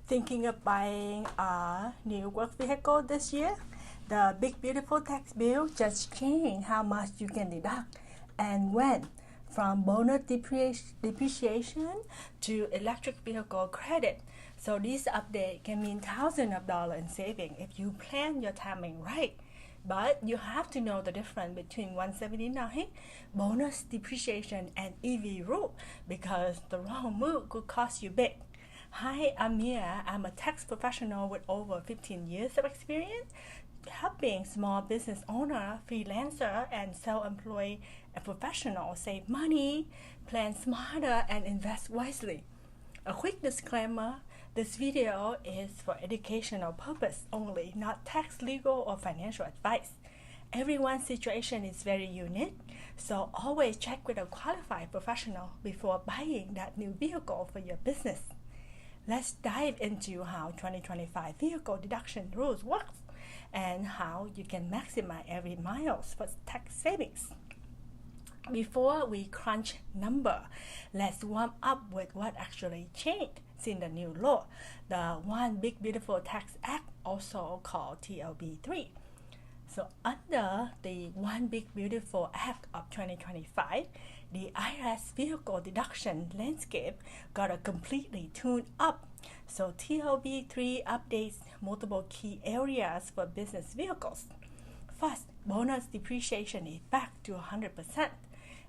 Thinking of buying a new work vehicle this year? The big beautiful tax bill just changed how much you can deduct and when, from bonus depreciation to electric vehicle credit. So this update can mean thousands of dollars in saving if you plan your timing right. But you have to know the difference between 179, bonus depreciation, and EV rule, because the wrong move could cost you big. Hi, I'm Mia. I'm a tax professional with over 15 years of experience helping small business owner, freelancer, and self-employed professionals save money, plan smarter, and invest wisely. A quick disclaimer, this video is for educational purpose only, not tax, legal, or financial advice. Everyone's situation is very unique, so always check with a qualified professional before buying that new vehicle for your business. Let's dive into how 2025 vehicle deduction rules works and how you can maximize every miles for tax savings. Before we crunch number, let's warm up with what actually changed since the new law, the One Big Beautiful Tax Act, also called TOB3. So under the One Big Beautiful Act of 2025, the IRS vehicle deduction landscape got a completely tuned up. So TOB3 updates multiple key areas for business vehicles. First, bonus depreciation is back to 100%,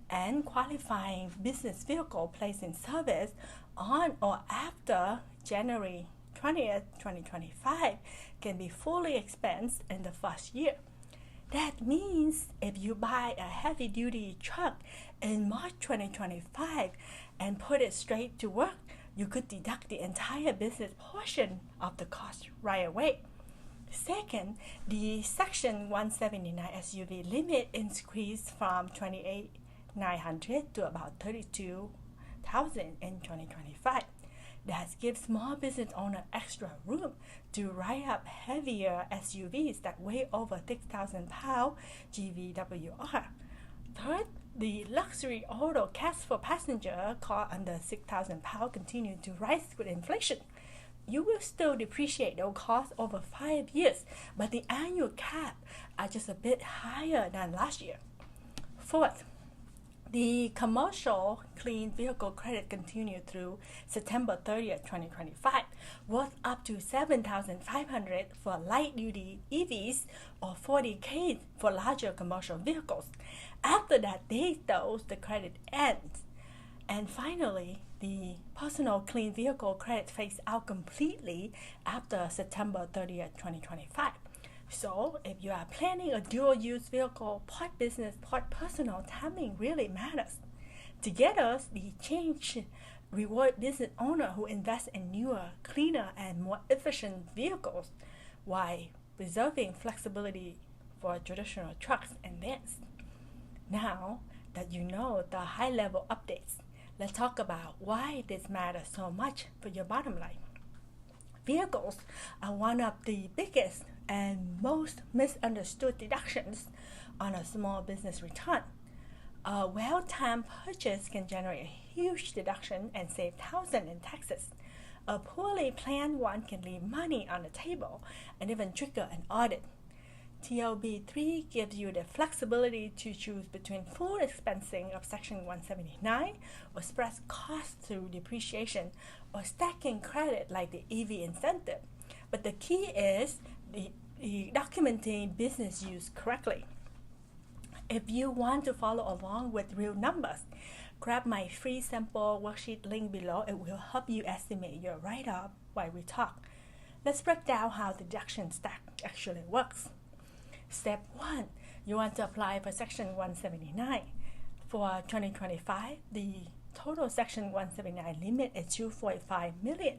and qualifying business vehicle placed in service on or after January 20th, 2025 can be fully expensed in the first year. That means if you buy a heavy-duty truck in March 2025 and put it straight to work, you could deduct the entire business portion of the cost right away. Second, the Section 179 SUV limit increased from 28,900 to about 32,000 in 2025. That gives small business owners extra room to write up heavier SUVs that weigh over 6,000 pounds GVWR. Third, the luxury auto cash for passenger car under 6,000 pounds continue to rise with inflation. You will still depreciate those costs over 5 years, but the annual cap are just a bit higher than last year. Fourth, the commercial clean vehicle credit continued through September 30th, 2025, worth up to $7,500 for light-duty EVs or $40,000 for larger commercial vehicles. After that date, though, the credit ends. And finally, the personal clean vehicle credit phased out completely after September 30th, 2025. So, if you are planning a dual-use vehicle, part business, part personal, timing really matters. Together, the change reward business owners who invest in newer, cleaner, and more efficient vehicles while preserving flexibility for traditional trucks and vans. Now that you know the high-level updates, let's talk about why this matters so much for your bottom line. Vehicles are one of the biggest and most misunderstood deductions on a small business return. A well-timed purchase can generate a huge deduction and save thousands in taxes. A poorly planned one can leave money on the table and even trigger an audit. TOB3 gives you the flexibility to choose between full expensing of Section 179 or spread costs through depreciation or stacking credit like the EV incentive. But the key is the documenting business use correctly. If you want to follow along with real numbers, grab my free sample worksheet link below. It will help you estimate your write-up while we talk. Let's break down how the deduction stack actually works. Step 1, you want to apply for Section 179. For 2025, the total Section 179 limit is $2.5 million,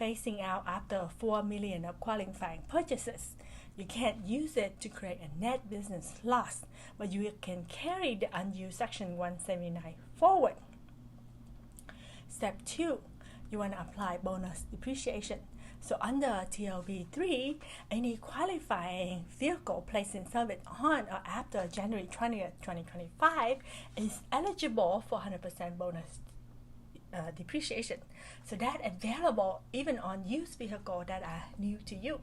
phasing out after $4 million of qualifying purchases. You can't use it to create a net business loss, but you can carry the unused Section 179 forward. Step 2, you want to apply bonus depreciation. So under TOB3, any qualifying vehicle placed in service on or after January 20th, 2025 is eligible for 100% bonus depreciation. So that available even on used vehicles that are new to you.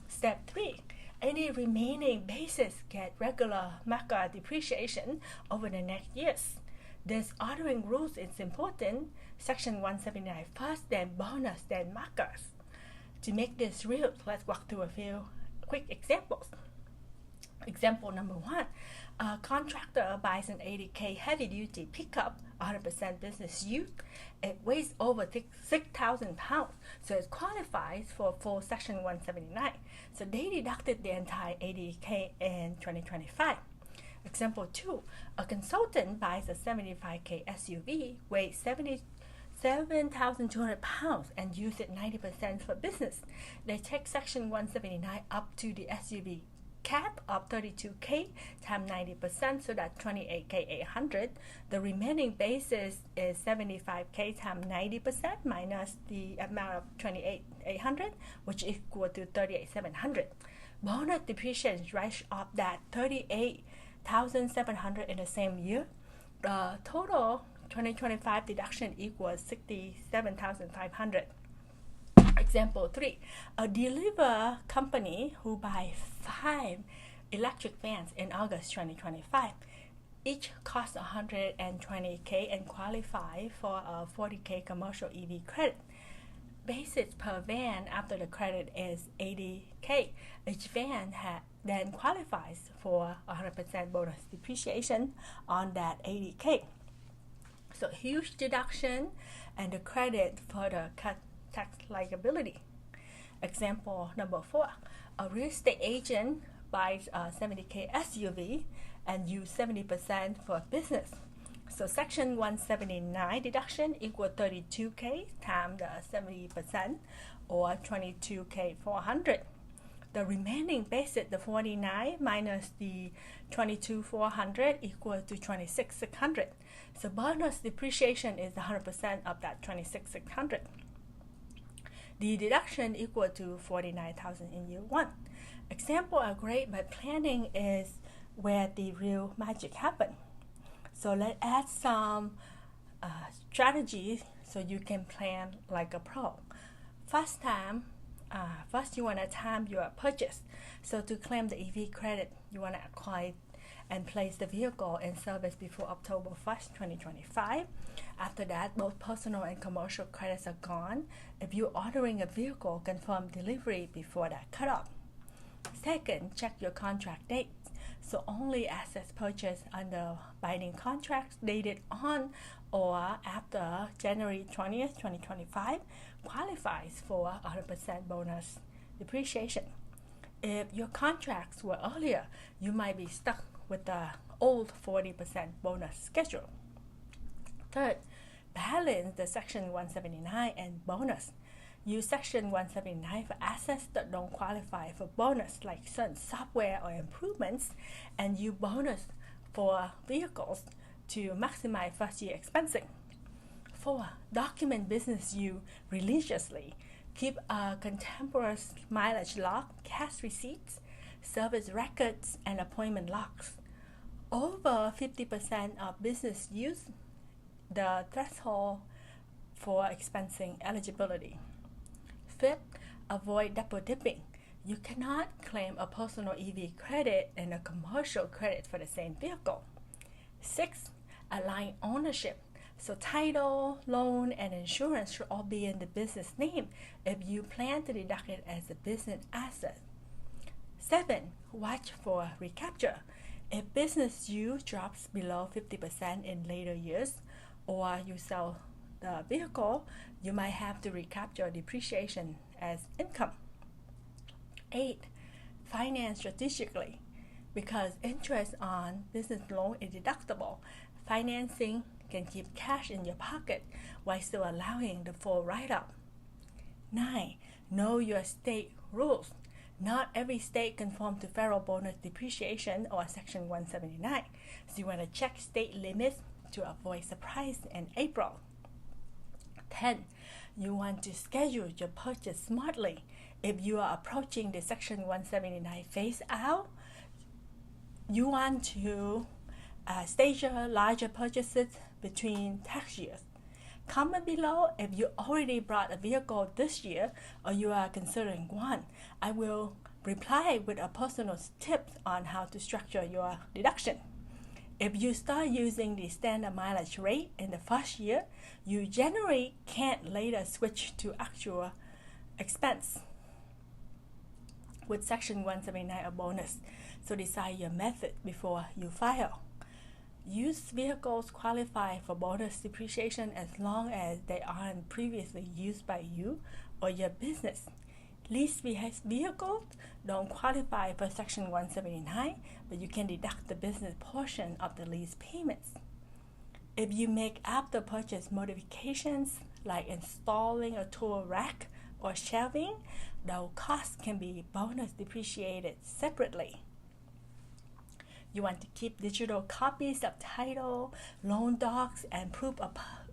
Step 3, any remaining basis get regular market depreciation over the next years. This ordering rules is important. Section 179 first, then bonus, then markers. To make this real, let's walk through a few quick examples. Example number 1, a contractor buys an 80K heavy-duty pickup, 100% business use. It weighs over 6,000 pounds, so it qualifies for full Section 179. So they deducted the entire 80K in 2025. Example 2, a consultant buys a 75K SUV, weighs 7,200 pounds, and use it 90% for business. They take Section 179 up to the SUV cap of 32K times 90%, so that's 28K 800. The remaining basis is 75K times 90% minus the amount of 28,800, which is equal to 38,700. Bonus depreciation writes off that 38,700 in the same year. The total 2025 deduction equals 67,500. Example 3, a deliver company who buys 5 electric vans in August 2025. Each costs 120K and qualify for a 40K commercial EV credit. Basis per van after the credit is 80K. Each van then qualifies for 100% bonus depreciation on that 80K. So huge deduction, and the credit further cut tax liability. Example number 4, a real estate agent buys a 70K SUV and use 70% for business. So Section 179 deduction equal 32K times the 70%, or 22K 400. The remaining basis, the 49 minus the 22,400 equal to 26,600. So bonus depreciation is 100% of that 26,600. The deduction equal to 49,000 in year 1. Example are great, but planning is where the real magic happens. So let's add some strategies so you can plan like a pro. First, you want to time your purchase. So to claim the EV credit, you want to acquire and place the vehicle in service before October 1st, 2025. After that, both personal and commercial credits are gone. If you're ordering a vehicle, confirm delivery before that cutoff. Second, check your contract dates. So only assets purchased under binding contracts dated on or after January 20th, 2025 qualifies for 100% bonus depreciation. If your contracts were earlier, you might be stuck with the old 40% bonus schedule. Third, balance the Section 179 and bonus. Use Section 179 for assets that don't qualify for bonus, like certain software or improvements, and use bonus for vehicles to maximize first-year expensing. 4, document business use religiously. Keep a contemporaneous mileage log, cash receipts, service records, and appointment logs. Over 50% of business use, the threshold for expensing eligibility. 5th, avoid double dipping. You cannot claim a personal EV credit and a commercial credit for the same vehicle. 6th, align ownership. So title, loan, and insurance should all be in the business name if you plan to deduct it as a business asset. 7, watch for recapture. If business use drops below 50% in later years, or you sell the vehicle, you might have to recapture depreciation as income. 8, finance strategically. Because interest on business loan is deductible, financing can keep cash in your pocket while still allowing the full write-up. 9, know your state rules. Not every state conforms to federal bonus depreciation or Section 179, so you want to check state limits to avoid surprise in April. 10, you want to schedule your purchase smartly. If you are approaching the Section 179 phase out, you want to stage your larger purchases between tax years. Comment below if you already bought a vehicle this year or you are considering one. I will reply with a personal tips on how to structure your deduction. If you start using the standard mileage rate in the first year, you generally can't later switch to actual expense with Section 179 or bonus. So decide your method before you file. Used vehicles qualify for bonus depreciation as long as they aren't previously used by you or your business. Leased vehicles don't qualify for Section 179, but you can deduct the business portion of the lease payments. If you make after purchase modifications like installing a tool rack or shelving, those costs can be bonus depreciated separately. You want to keep digital copies of title, loan docs, and proof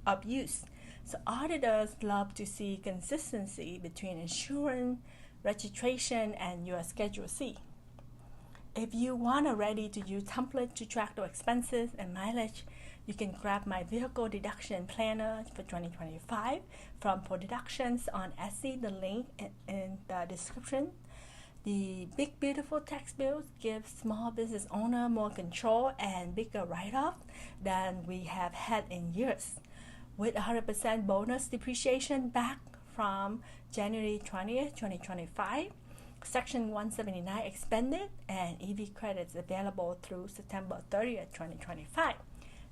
of use. So auditors love to see consistency between insurance, registration, and your Schedule C. If you want a ready-to-use template to track your expenses and mileage, you can grab my vehicle deduction planner for 2025 from For Deductions on Etsy. The link in the description. The Big Beautiful Tax Bills give small business owner more control and bigger write-off than we have had in years. With 100% bonus depreciation back from January 20th, 2025, Section 179 expanded, and EV credits available through September 30th, 2025.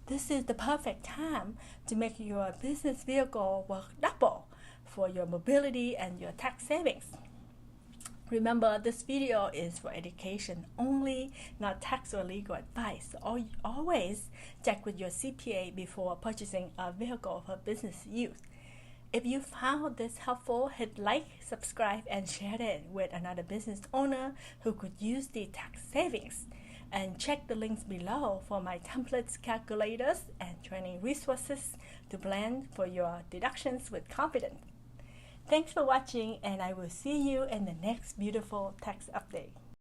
This is the perfect time to make your business vehicle work double for your mobility and your tax savings. Remember, this video is for education only, not tax or legal advice. Always check with your CPA before purchasing a vehicle for business use. If you found this helpful, hit like, subscribe, and share it with another business owner who could use the tax savings. And check the links below for my templates, calculators, and training resources to plan for your deductions with confidence. Thanks for watching, and I will see you in the next beautiful tax update.